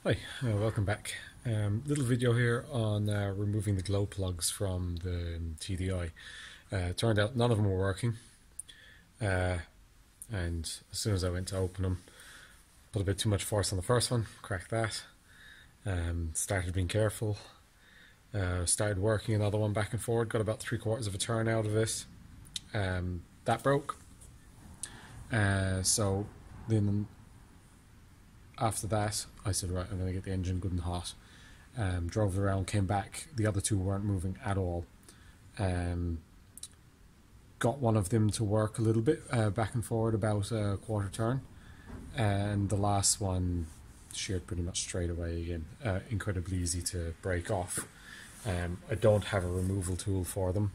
Hi, welcome back. Little video here on removing the glow plugs from the TDI. Turned out none of them were working, and as soon as I went to open them, put a bit too much force on the first one, cracked that, started being careful, started working another one back and forward, got about 3/4 of a turn out of it. That broke. So then after that, I said, right, I'm going to get the engine good and hot. Drove it around, came back. The other two weren't moving at all. Got one of them to work a little bit, back and forward, about a quarter turn. And the last one sheared pretty much straight away again. Incredibly easy to break off. I don't have a removal tool for them.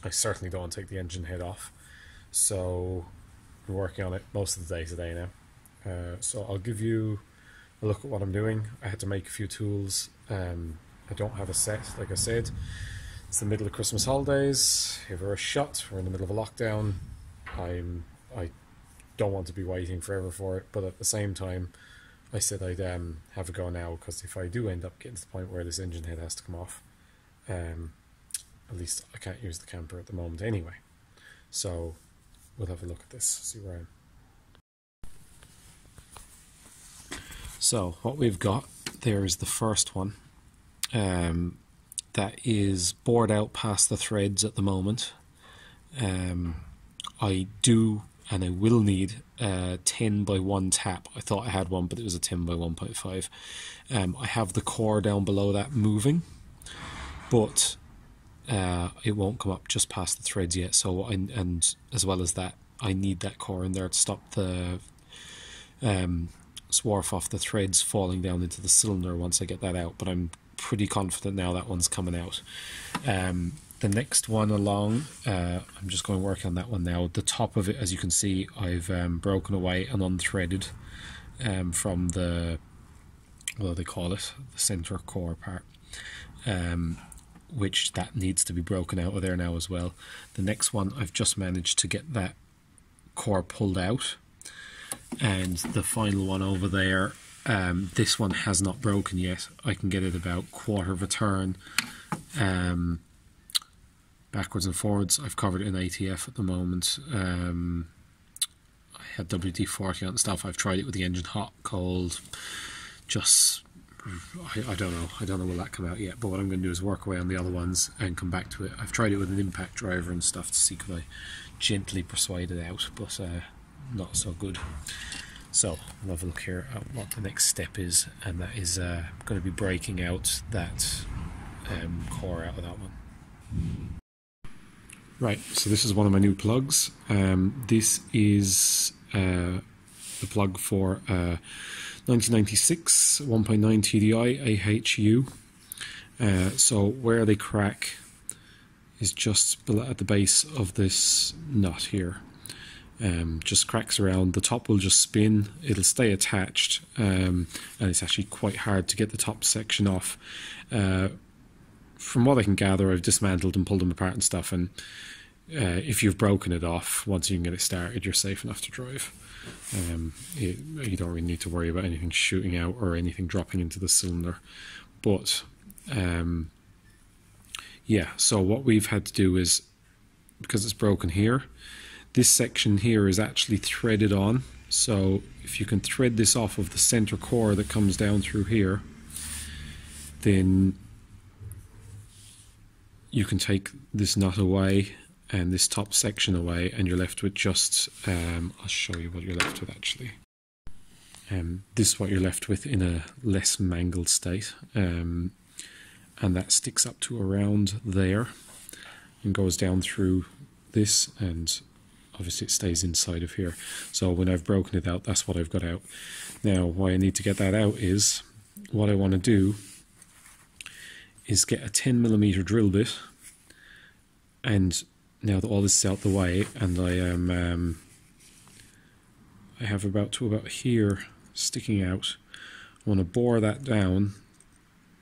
I certainly don't want to take the engine head off. So I'm working on it most of the day today now. So I'll give you a look at what I'm doing. I had to make a few tools. I don't have a set, like I said. It's the middle of Christmas holidays. If we're shut, we're in the middle of a lockdown. I don't want to be waiting forever for it, but at the same time, I said I'd have a go now, because if I do end up getting to the point where this engine head has to come off, at least I can't use the camper at the moment anyway. So we'll have a look at this, see where I am. So what we've got there is the first one that is bored out past the threads at the moment. I do and I will need a 10 by 1 tap. I thought I had one, but it was a 10 by 1.5. I have the core down below that moving, but it won't come up just past the threads yet. So and as well as that, I need that core in there to stop the swarf off the threads falling down into the cylinder once I get that out, but I'm pretty confident now that one's coming out. The next one along, I'm just going to work on that one now. The top of it, as you can see, I've broken away and unthreaded from the, what do they call it, the center core part, which that needs to be broken out of there now as well. The next one, I've just managed to get that core pulled out. And the final one over there, this one has not broken yet. I can get it about 1/4 of a turn backwards and forwards. I've covered it in ATF at the moment. I had WD-40 on and stuff. I've tried it with the engine hot, cold, just I don't know will that come out yet, but what I'm going to do is work away on the other ones and come back to it. I've tried it with an impact driver and stuff to see could I gently persuade it out, but not so good. So we'll have a look here at what the next step is, and that is going to be breaking out that core out of that one. Right, so this is one of my new plugs. This is the plug for 1996 1.9 TDI AHU. So where they crack is just below, at the base of this nut here. Just cracks around. The top will just spin, it'll stay attached, and it's actually quite hard to get the top section off. From what I can gather, I've dismantled and pulled them apart and stuff, and if you've broken it off, once you can get it started, you're safe enough to drive. You don't really need to worry about anything shooting out or anything dropping into the cylinder. But yeah, so what we've had to do is, because it's broken here, this section here is actually threaded on. So if you can thread this off of the center core that comes down through here, then you can take this nut away and this top section away, and you're left with just, I'll show you what you're left with actually. This is what you're left with in a less mangled state, and that sticks up to around there and goes down through this, and obviously it stays inside of here. So when I've broken it out, that's what I've got out. Now why I need to get that out is, what I want to do is get a 10mm drill bit, and now that all this is out the way, and I have about here sticking out, I want to bore that down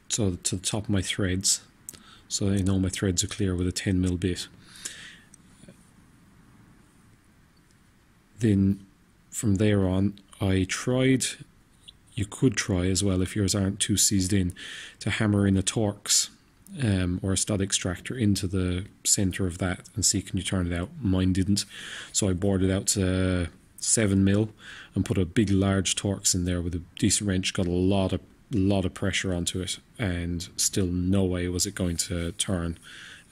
so to the top of my threads, so I know my threads are clear with a 10mm bit. Then from there on, I tried you could try as well, if yours aren't too seized in, to hammer in a Torx or a stud extractor into the center of that and see can you turn it out. Mine didn't, so I bored it out to 7mm and put a big large Torx in there with a decent wrench, got a lot of pressure onto it, and still no way was it going to turn.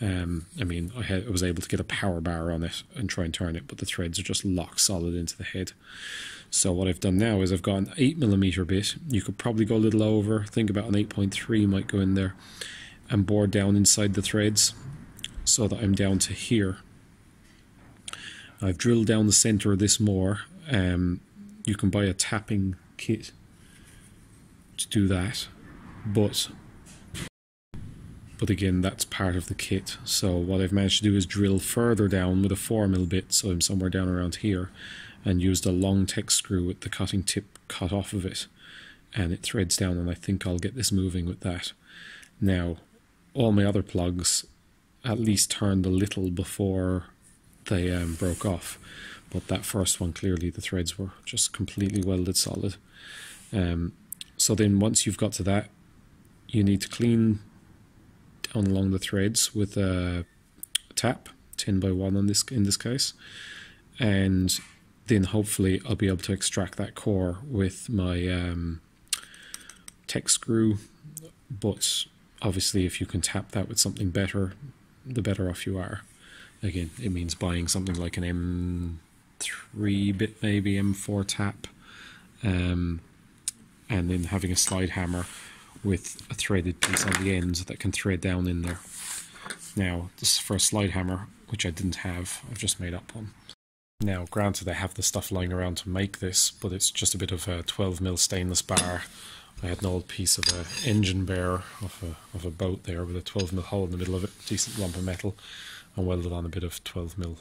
I mean, I was able to get a power bar on it and try and turn it, but the threads are just locked solid into the head. So what I've done now is I've got an 8mm bit. You could probably go a little over, think about an 8.3 might go in there, and bore down inside the threads so that I'm down to here. I've drilled down the center of this more. You can buy a tapping kit to do that, but again, that's part of the kit. So what I've managed to do is drill further down with a 4mm bit, so I'm somewhere down around here, and used a long tech screw with the cutting tip cut off of it, and it threads down, and I think I'll get this moving with that. Now, all my other plugs at least turned a little before they broke off, but that first one, clearly the threads were just completely welded solid. So then once you've got to that, you need to clean down along the threads with a tap, 10x1 in this case, and then hopefully I'll be able to extract that core with my tech screw. But obviously if you can tap that with something better, the better off you are. Again, it means buying something like an M3 bit, maybe M4 tap, and then having a slide hammer with a threaded piece on the end that can thread down in there. Now, this is for a slide hammer, which I didn't have. I've just made up one. Now, granted, I have the stuff lying around to make this, but it's just a bit of a 12mm stainless bar. I had an old piece of an engine bearer of a boat there with a 12mm hole in the middle of it, decent lump of metal, and welded on a bit of 12mm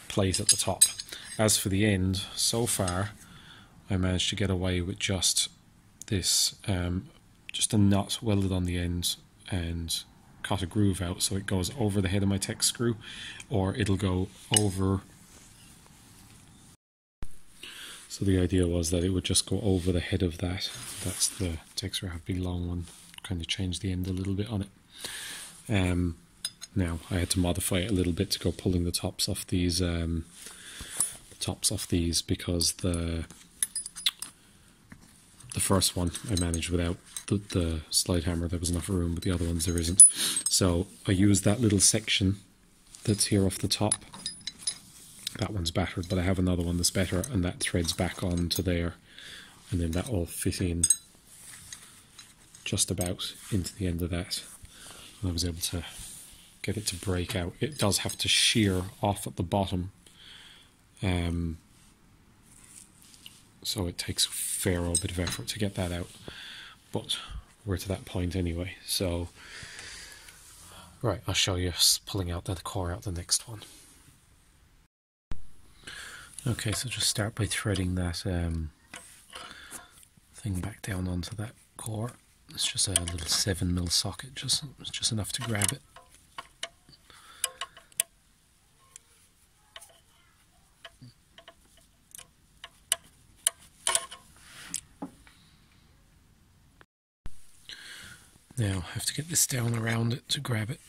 plate at the top. As for the end, so far, I managed to get away with just this, just a nut welded on the end and cut a groove out so it goes over the head of my tech screw, or it'll go over. So the idea was that it would just go over the head of that. That's the tech screw. I have a big long one, kind of changed the end a little bit on it. Now I had to modify it a little bit to go pulling the tops off these because the first one I managed without the slide hammer. There was enough room, but the other ones there isn't. So I used that little section that's here off the top. That one's battered, but I have another one that's better, and that threads back on to there, and then that will fit in just about into the end of that. And I was able to get it to break out. It does have to shear off at the bottom, so it takes a fair old bit of effort to get that out, but we're to that point anyway. So right, I'll show you pulling out the core out the next one. Okay, so just start by threading that thing back down onto that core. It's just a little 7mm socket, just enough to grab it. Now I have to get this down around it to grab it.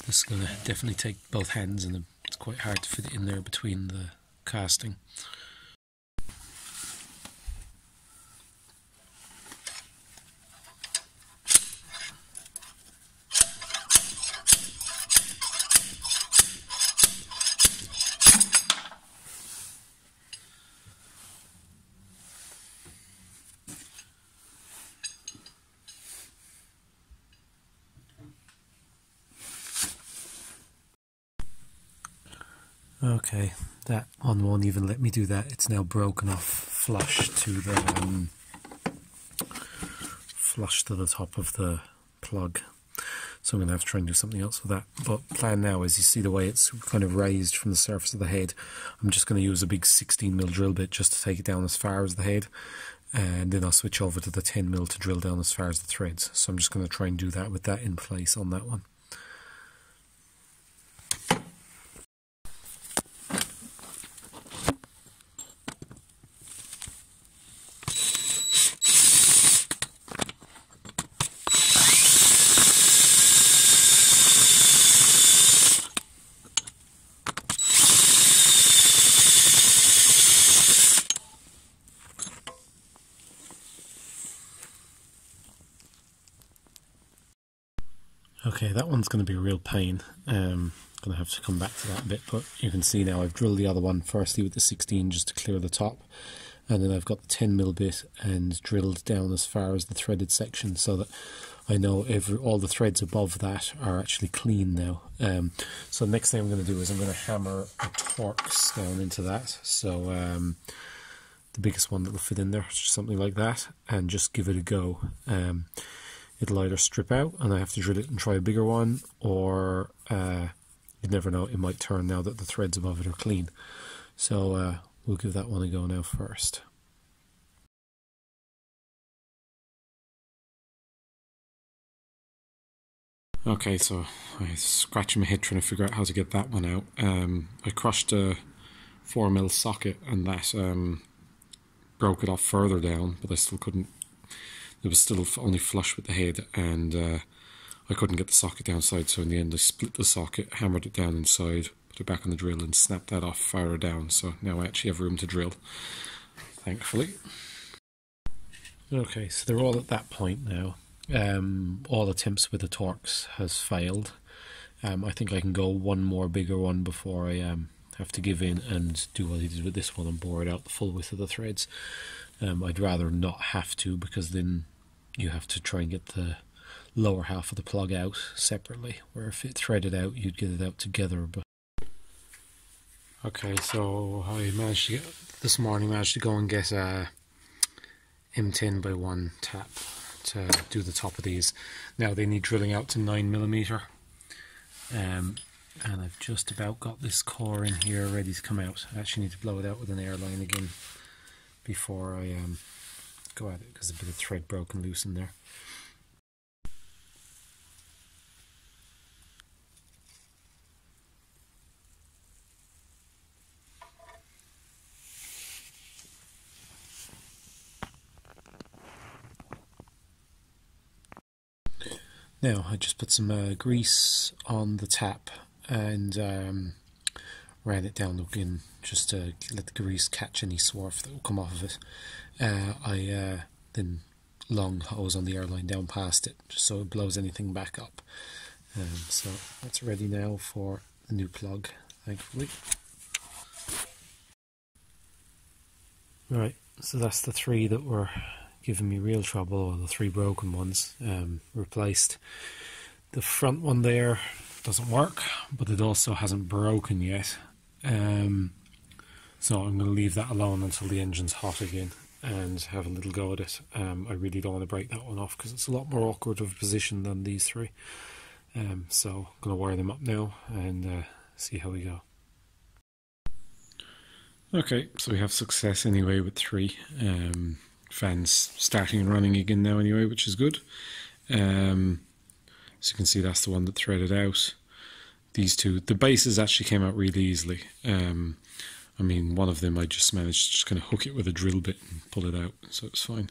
This is going to definitely take both hands, and it's quite hard to fit it in there between the casting. Okay, that one won't even let me do that. It's now broken off flush to the top of the plug. So I'm going to have to try and do something else with that. But plan now is, you see the way it's kind of raised from the surface of the head. I'm just going to use a big 16mm drill bit just to take it down as far as the head, and then I'll switch over to the 10mm to drill down as far as the threads. So I'm just going to try and do that with that in place on that one. Okay, that one's going to be a real pain. Going to have to come back to that a bit, but you can see now I've drilled the other one firstly with the 16 just to clear the top, and then I've got the 10mm bit and drilled down as far as the threaded section so that I know all the threads above that are actually clean now. So the next thing I'm going to do is I'm going to hammer a Torx down into that. So the biggest one that will fit in there, something like that, and just give it a go. It'll either strip out and I have to drill it and try a bigger one, or you never know, it might turn now that the threads above it are clean. So we'll give that one a go now first. Okay, so I was scratching my head trying to figure out how to get that one out. I crushed a 4mm socket and that broke it off further down, but I still couldn't. It was still only flush with the head, and I couldn't get the socket downside, so in the end I split the socket, hammered it down inside, put it back on the drill and snapped that off farther down, so now I actually have room to drill, thankfully. Okay, so they're all at that point now. All attempts with the Torx has failed. I think I can go one more bigger one before I have to give in and do what I did with this one and bore it out the full width of the threads. I'd rather not have to, because then you have to try and get the lower half of the plug out separately, where if it threaded out you'd get it out together. But okay, so I managed to this morning managed to go and get a M10x1 tap to do the top of these. Now they need drilling out to 9mm, and I've just about got this core in here ready to come out. I actually need to blow it out with an airline again before I go at it, because a bit of thread broken loose in there. Now I just put some grease on the tap and ran it down again just to let the grease catch any swarf that will come off of it. I then long hose on the airline down past it just so it blows anything back up. So that's ready now for the new plug, thankfully. Right, so that's the three that were giving me real trouble, or the three broken ones, replaced. The front one there doesn't work, but it also hasn't broken yet. So I'm going to leave that alone until the engine's hot again and have a little go at it. I really don't want to break that one off because it's a lot more awkward of a position than these three. So I'm going to wire them up now and see how we go. Okay, so we have success anyway with three. Fans starting and running again now anyway, which is good. So you can see that's the one that threaded out. These two, the bases actually came out really easily. I mean, one of them I just managed to just kind of hook it with a drill bit and pull it out, so it's fine.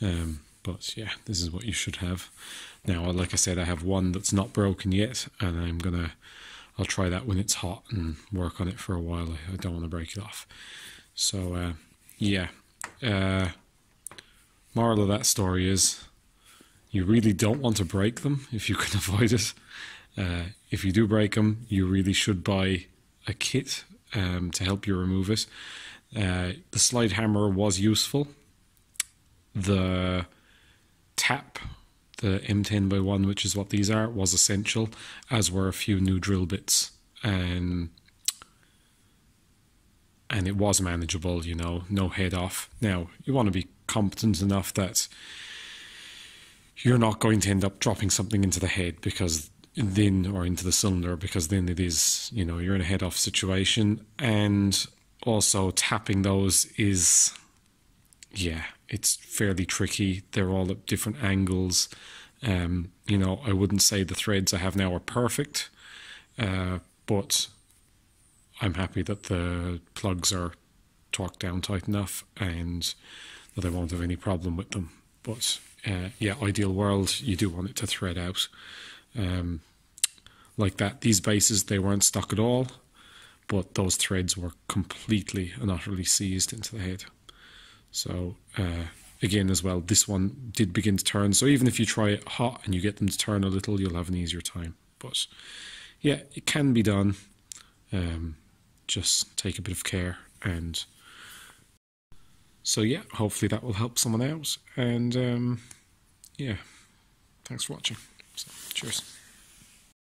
But yeah, this is what you should have. Now, like I said, I have one that's not broken yet, and I'll try that when it's hot and work on it for a while. I don't want to break it off. So yeah. Moral of that story is you really don't want to break them if you can avoid it. If you do break them, you really should buy a kit to help you remove it. The slide hammer was useful. The tap, the M10x1, which is what these are, was essential, as were a few new drill bits. And it was manageable, you know, no head off. Now, you want to be competent enough that you're not going to end up dropping something into the head or into the cylinder, because then it is, you know, you're in a head off situation. And also tapping those is, yeah, it's fairly tricky. They're all at different angles. You know, I wouldn't say the threads I have now are perfect, but I'm happy that the plugs are torqued down tight enough and that I won't have any problem with them. But yeah, ideal world, you do want it to thread out. Like that, these bases, they weren't stuck at all, but those threads were completely and utterly seized into the head. So again as well, this one did begin to turn. So even if you try it hot and you get them to turn a little, you'll have an easier time. But yeah, it can be done. Just take a bit of care. And so yeah, hopefully that will help someone out. And yeah, thanks for watching. So, cheers.